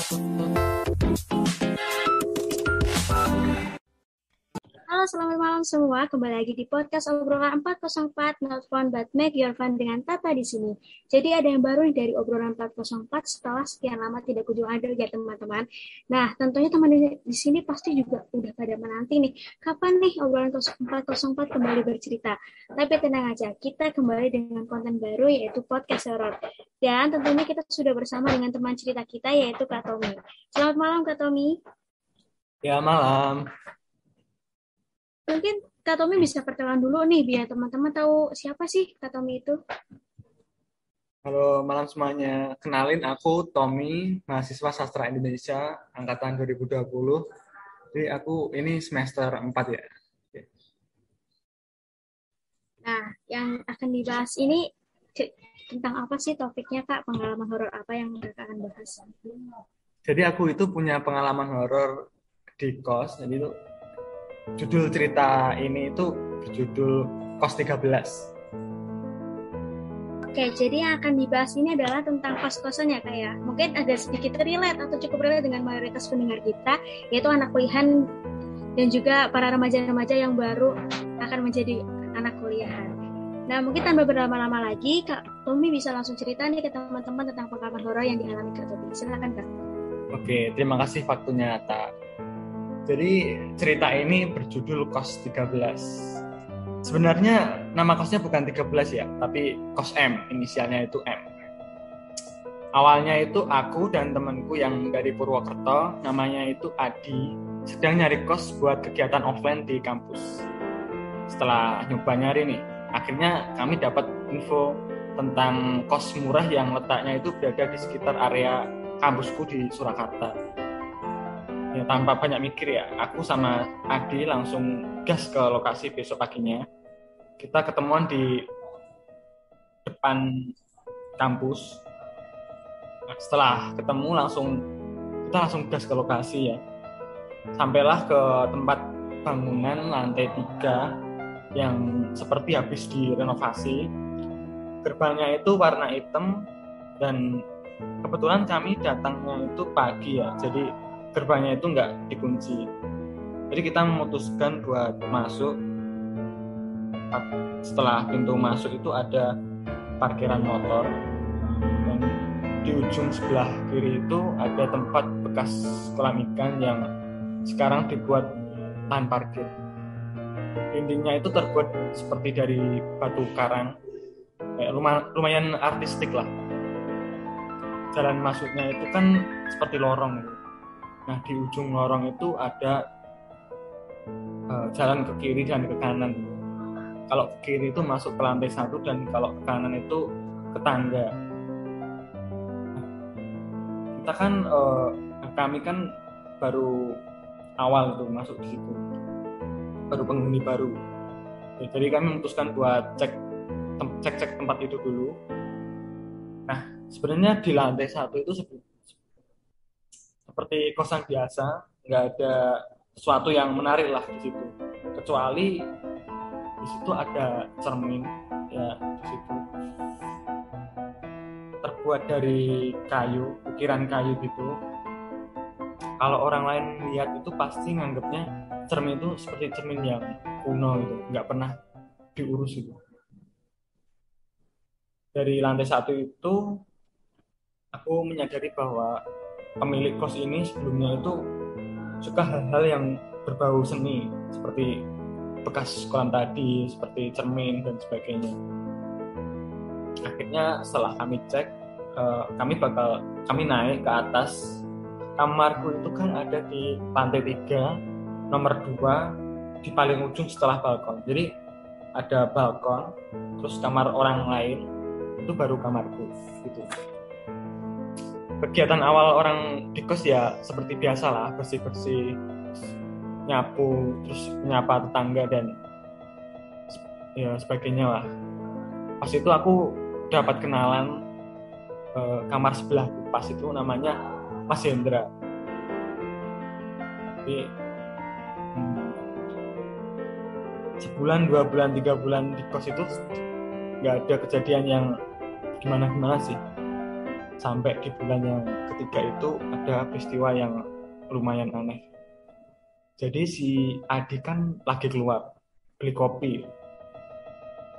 Halo, selamat malam semua. Kembali lagi di podcast obrolan 404 Not Fun But Make Your Fun dengan Tata di sini. Jadi ada yang baru nih dari obrolan 404 setelah sekian lama tidak kunjung ada ya teman-teman. Nah, tentunya teman di sini pasti juga udah pada menanti nih. Kapan nih obrolan 404 kembali bercerita? Tapi tenang aja, kita kembali dengan konten baru yaitu podcast horor. Dan tentunya kita sudah bersama dengan teman cerita kita yaitu Kak Tommy. Selamat malam Kak Tommy. Ya, malam. Mungkin Kak Tommy bisa perkenalan dulu nih, biar teman-teman tahu siapa sih Kak Tommy itu. Halo, malam semuanya. Kenalin, aku Tommy, mahasiswa Sastra Indonesia, angkatan 2020. Jadi aku ini semester 4 ya. Nah, yang akan dibahas ini tentang apa sih topiknya Kak? Pengalaman horor apa yang mereka akan bahas? Jadi aku itu punya pengalaman horor di kos. Jadi itu judul cerita ini itu berjudul Kos 13. Oke, jadi yang akan dibahas ini adalah tentang kos-kosan ya Kak ya. Mungkin agak sedikit relate atau cukup relate dengan mayoritas pendengar kita, yaitu anak kuliahan dan juga para remaja-remaja yang baru akan menjadi anak kuliahan. Nah, mungkin tanpa berlama-lama lagi, Kak Tommy bisa langsung cerita nih ke teman-teman tentang pengalaman horor yang dialami Kak Tommy. Silakan Kak. Oke, terima kasih waktunya, Tak. Jadi cerita ini berjudul Kos 13. Sebenarnya nama kosnya bukan 13 ya, tapi kos M, inisialnya itu M. Awalnya itu aku dan temanku yang dari Purwokerto, namanya itu Adi, sedang nyari kos buat kegiatan offline di kampus. Setelah nyoba nyari nih, akhirnya kami dapat info tentang kos murah yang letaknya itu berada di sekitar area kampusku di Surakarta. Ya, tanpa banyak mikir ya, aku sama Adi langsung gas ke lokasi besok paginya. Kita ketemuan di depan kampus. Nah, setelah ketemu kita langsung gas ke lokasi ya. Sampailah ke tempat bangunan lantai 3 yang seperti habis direnovasi. Gerbangnya itu warna hitam dan kebetulan kami datangnya itu pagi ya, jadi gerbangnya itu nggak dikunci. Jadi kita memutuskan buat masuk. Setelah pintu masuk itu ada parkiran motor, dan di ujung sebelah kiri itu ada tempat bekas kolam ikan yang sekarang dibuat lahan parkir. Dindingnya itu terbuat seperti dari batu karang, lumayan artistik lah. Jalan masuknya itu kan seperti lorong. Nah, di ujung lorong itu ada jalan ke kiri dan ke kanan. Kalau ke kiri itu masuk ke lantai 1 dan kalau ke kanan itu ke tangga. Nah, kita kan kami kan baru awal tuh masuk di situ, baru penghuni baru. Ya, jadi kami memutuskan buat cek tempat itu dulu. Nah, sebenarnya di lantai 1 itu seperti kosan biasa, nggak ada sesuatu yang menarik lah di situ, kecuali di situ ada cermin ya, di situ terbuat dari kayu, ukiran kayu gitu. Kalau orang lain lihat itu pasti nganggapnya cermin itu seperti cermin yang kuno gitu, nggak pernah diurus itu. Dari lantai 1 itu aku menyadari bahwa pemilik kos ini sebelumnya itu suka hal-hal yang berbau seni, seperti bekas kolam tadi, seperti cermin dan sebagainya. Akhirnya setelah kami cek, kami naik ke atas. Kamarku itu kan ada di lantai 3, nomor 2, di paling ujung setelah balkon. Jadi ada balkon, terus kamar orang lain, itu baru kamarku gitu. Kegiatan awal orang di kos ya seperti biasa lah, bersih-bersih, nyapu, terus menyapa tetangga dan ya sebagainya lah. Pas itu aku dapat kenalan kamar sebelah pas itu namanya Mas Hendra. Jadi sebulan, 2 bulan, 3 bulan di kos itu nggak ada kejadian yang gimana-gimana sih. sampai di bulan yang ketiga itu ada peristiwa yang lumayan aneh. Jadi si Adi kan lagi keluar beli kopi,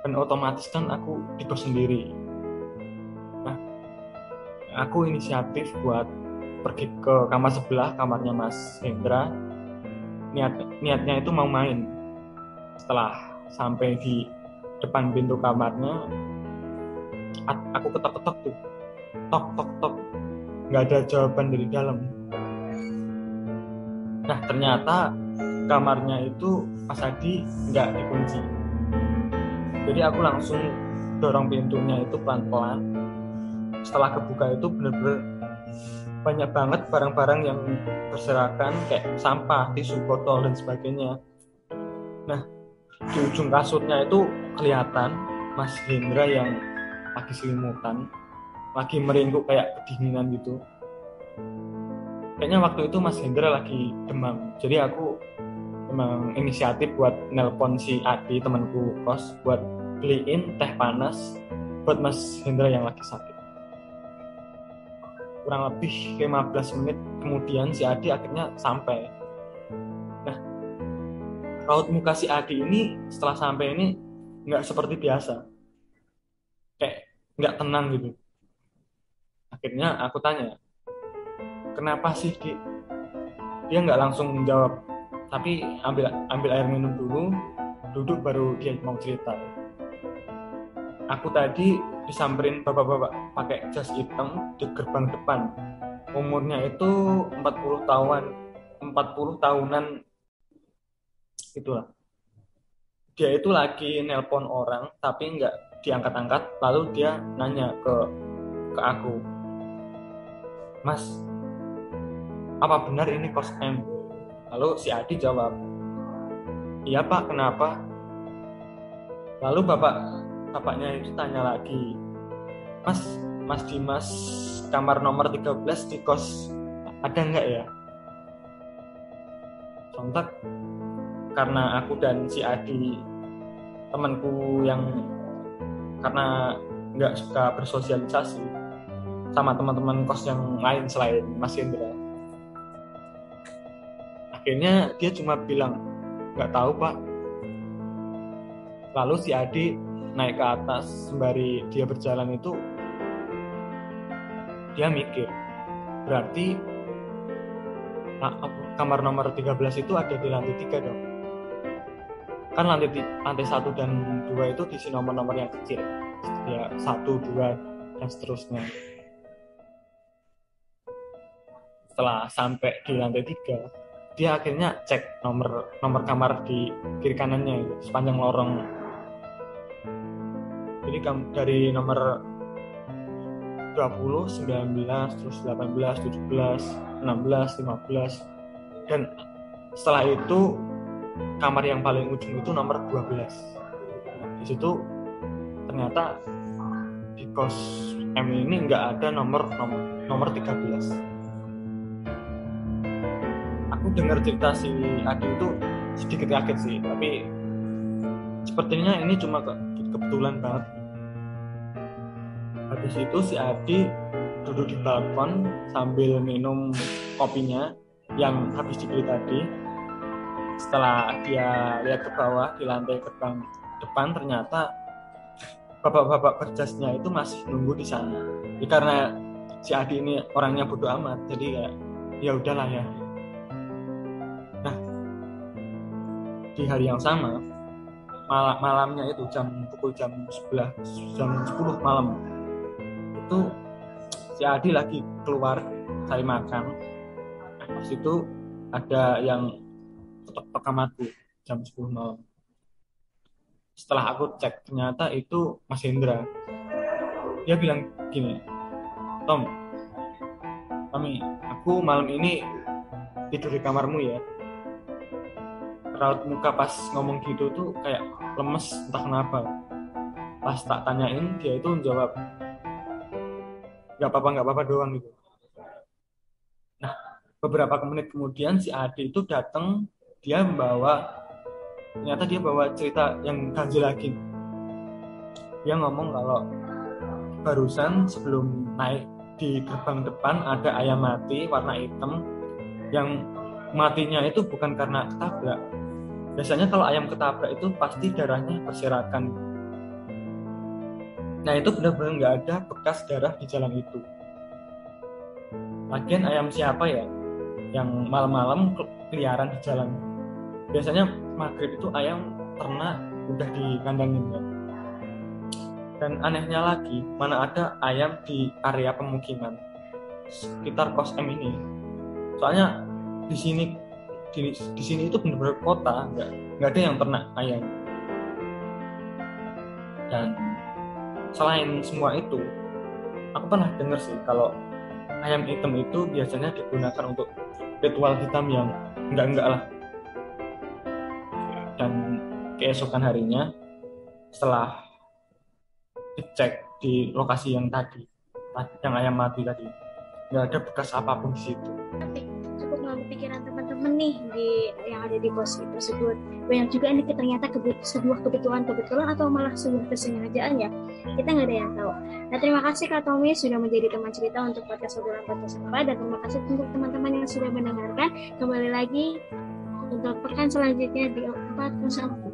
dan otomatis kan aku di kos sendiri. Nah, aku inisiatif buat pergi ke kamar sebelah, kamarnya Mas Hendra. Niatnya itu mau main. Setelah sampai di depan pintu kamarnya, aku ketok-ketok tuh, tok tok tok, nggak ada jawaban dari dalam. Nah, ternyata kamarnya itu Mas Adi nggak dikunci. Jadi aku langsung dorong pintunya itu pelan-pelan. Setelah kebuka itu bener-bener banyak banget barang-barang yang berserakan, kayak sampah, tisu, botol, dan sebagainya. Nah, di ujung kasurnya itu kelihatan Mas Hendra yang lagi selimutan, lagi meringkuk kayak kedinginan gitu. Kayaknya waktu itu Mas Hendra lagi demam. Jadi aku memang inisiatif buat nelpon si Adi, temanku kos, buat beliin teh panas buat Mas Hendra yang lagi sakit. Kurang lebih 15 menit kemudian si Adi akhirnya sampai. Nah, raut muka si Adi ini setelah sampai ini nggak seperti biasa, kayak nggak tenang gitu. Akhirnya aku tanya, kenapa sih Di? Dia nggak langsung menjawab, tapi ambil air minum dulu, duduk baru dia mau cerita. Aku tadi disamperin bapak-bapak pakai jas hitam di gerbang depan. Umurnya itu 40 tahunan itulah. Dia itu lagi nelpon orang tapi nggak diangkat-angkat, lalu dia nanya ke aku, Mas, apa benar ini kos M? Lalu si Adi jawab, iya Pak, kenapa? Lalu bapaknya itu tanya lagi, Mas Dimas, kamar nomor 13 di kos ada nggak ya? Sontak, karena aku dan si Adi, temanku yang karena nggak suka bersosialisasi sama teman-teman kos yang lain selain Mas Indra, akhirnya dia cuma bilang, nggak tahu Pak. Lalu si Adi naik ke atas, sembari dia berjalan itu dia mikir, berarti kamar nomor 13 itu ada di lantai 3 dong. Kan lantai 1 dan 2 itu diisi nomor-nomor yang kecil, ya 1, 2, dan seterusnya. Setelah sampai di lantai 3, dia akhirnya cek nomor kamar di kiri kanannya itu, sepanjang lorong. Jadi dari nomor 20, 19, terus 18, 17, 16, 15, dan setelah itu kamar yang paling ujung itu nomor 12. Di situ ternyata di kos M ini nggak ada nomor 13. Aku dengar cerita si Adi itu sedikit kaget sih, tapi sepertinya ini cuma kebetulan banget. Habis itu si Adi duduk di balkon sambil minum kopinya yang habis dibeli tadi. Setelah dia lihat ke bawah di lantai gerbang depan, ternyata bapak-bapak berjasnya itu masih nunggu di sana. Ya, karena si Adi ini orangnya bodo amat, jadi ya udahlah ya. Nah, di hari yang sama, malamnya itu pukul jam 10 malam, itu si Adi lagi keluar cari makan. Pas itu ada yang ketok kamarku jam 10 malam. Setelah aku cek, ternyata itu Mas Hendra. Dia bilang gini, Tom, Mami, aku malam ini tidur di kamarmu ya. Raut muka pas ngomong gitu tuh kayak lemes, entah kenapa. Pas tak tanyain, dia itu menjawab, nggak apa-apa doang gitu. Nah, beberapa menit kemudian si Adi itu datang, ternyata dia bawa cerita yang ganjil lagi. Dia ngomong kalau barusan sebelum naik di gerbang depan ada ayam mati warna hitam yang matinya itu bukan karena ketabrak. Biasanya kalau ayam ketabrak itu pasti darahnya berserakan. Nah itu benar-benar nggak ada bekas darah di jalan itu. Lagian ayam siapa ya yang malam-malam keliaran di jalan? Biasanya maghrib itu ayam ternak udah dikandangin ya. Dan anehnya lagi, mana ada ayam di area pemukiman sekitar Kos M ini. Soalnya di sini itu benar-benar kota, nggak ada yang ternak ayam. Dan selain semua itu, aku pernah dengar sih kalau ayam hitam itu biasanya digunakan untuk ritual hitam yang enggak lah. Dan keesokan harinya setelah dicek di lokasi yang tadi, yang ayam mati tadi, nggak ada bekas apapun di situ. Cukup mengganggu pikiran teman-teman nih yang ada di kos tersebut. Banyak juga ini ternyata sebuah kebetulan atau malah sebuah kesengajaan ya. Kita nggak ada yang tahu. Nah, terima kasih Kak Tommy sudah menjadi teman cerita untuk podcast obrolan podcast apa, dan terima kasih untuk teman-teman yang sudah mendengarkan. Kembali lagi untuk pekan selanjutnya di 401.